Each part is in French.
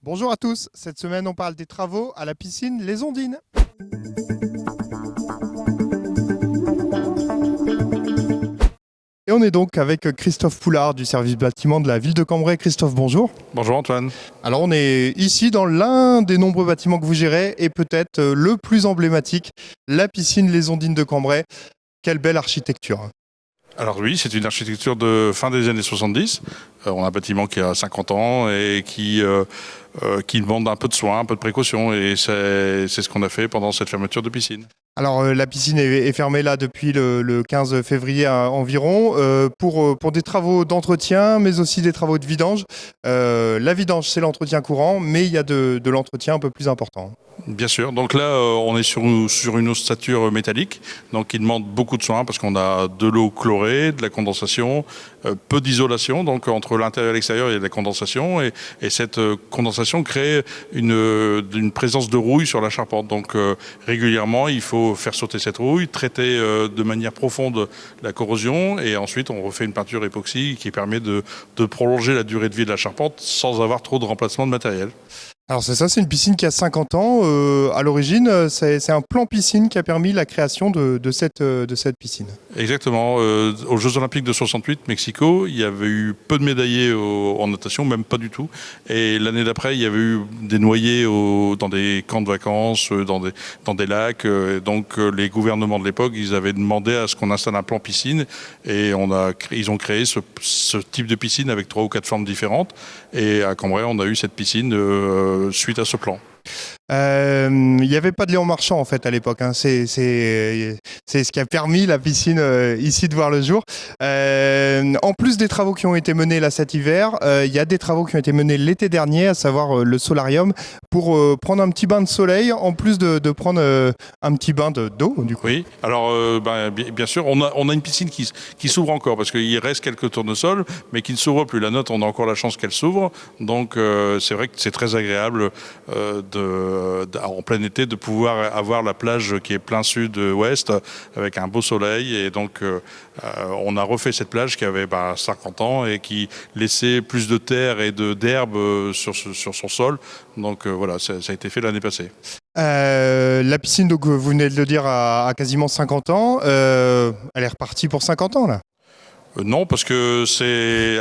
Bonjour à tous, cette semaine on parle des travaux à la piscine Les Ondines. Et on est donc avec Christophe Poulard du service bâtiment de la ville de Cambrai. Christophe, bonjour. Bonjour Antoine. Alors on est ici dans l'un des nombreux bâtiments que vous gérez et peut-être le plus emblématique, la piscine Les Ondines de Cambrai. Quelle belle architecture. Alors oui, c'est une architecture de fin des années 70. On a un bâtiment qui a 50 ans et qui demande un peu de soin, un peu de précaution. Et c'est ce qu'on a fait pendant cette fermeture de piscine. Alors la piscine est fermée là depuis le 15 février environ pour des travaux d'entretien mais aussi des travaux de vidange. La vidange c'est l'entretien courant mais il y a de l'entretien un peu plus important. Bien sûr. Donc là, on est sur une ossature métallique, donc qui demande beaucoup de soins parce qu'on a de l'eau chlorée, de la condensation, peu d'isolation. Donc entre l'intérieur et l'extérieur, il y a de la condensation et cette condensation crée une présence de rouille sur la charpente. Donc régulièrement, il faut faire sauter cette rouille, traiter de manière profonde la corrosion et ensuite on refait une peinture époxy qui permet de prolonger la durée de vie de la charpente sans avoir trop de remplacement de matériel. Alors c'est ça, c'est une piscine qui a 50 ans. À l'origine, c'est un plan piscine qui a permis la création de cette piscine. Exactement. Aux Jeux Olympiques de 68, Mexico, il y avait eu peu de médaillés en natation, même pas du tout. Et l'année d'après, il y avait eu des noyés dans des camps de vacances, dans des lacs. Donc les gouvernements de l'époque, ils avaient demandé à ce qu'on installe un plan piscine. Et ils ont créé ce type de piscine avec 3 ou 4 formes différentes. Et à Cambrai, on a eu cette piscine suite à ce plan. Il n'y avait pas de Léon Marchand en fait à l'époque. Hein. C'est ce qui a permis la piscine ici de voir le jour. En plus des travaux qui ont été menés là cet hiver, il y a des travaux qui ont été menés l'été dernier, à savoir le solarium, pour prendre un petit bain de soleil en plus de prendre un petit bain d'eau du coup. Oui, alors bien sûr, on a une piscine qui s'ouvre encore parce qu'il reste quelques tournesols, mais qui ne s'ouvre plus. La nôtre, on a encore la chance qu'elle s'ouvre, donc c'est vrai que c'est très agréable en plein été de pouvoir avoir la plage qui est plein sud-ouest avec un beau soleil. Et donc on a refait cette plage qui avait 50 ans et qui laissait plus de terre et d'herbe sur son sol. Donc voilà, ça a été fait l'année passée. La piscine, donc vous venez de le dire, a quasiment 50 ans. Elle est repartie pour 50 ans là. Non, parce que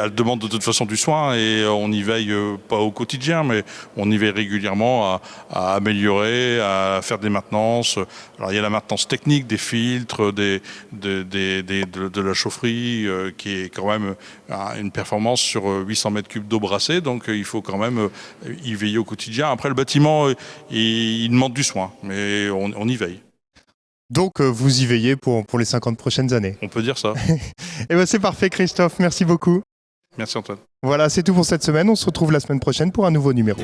elle demande de toute façon du soin et on y veille pas au quotidien, mais on y veille régulièrement à améliorer, à faire des maintenances. Alors il y a la maintenance technique des filtres, de la chaufferie, qui est quand même une performance sur 800 mètres cubes d'eau brassée, donc il faut quand même y veiller au quotidien. Après le bâtiment, il demande du soin, mais on y veille. Donc vous y veillez pour les 50 prochaines années. On peut dire ça. Et ben c'est parfait Christophe, merci beaucoup. Merci Antoine. Voilà, c'est tout pour cette semaine. On se retrouve la semaine prochaine pour un nouveau numéro.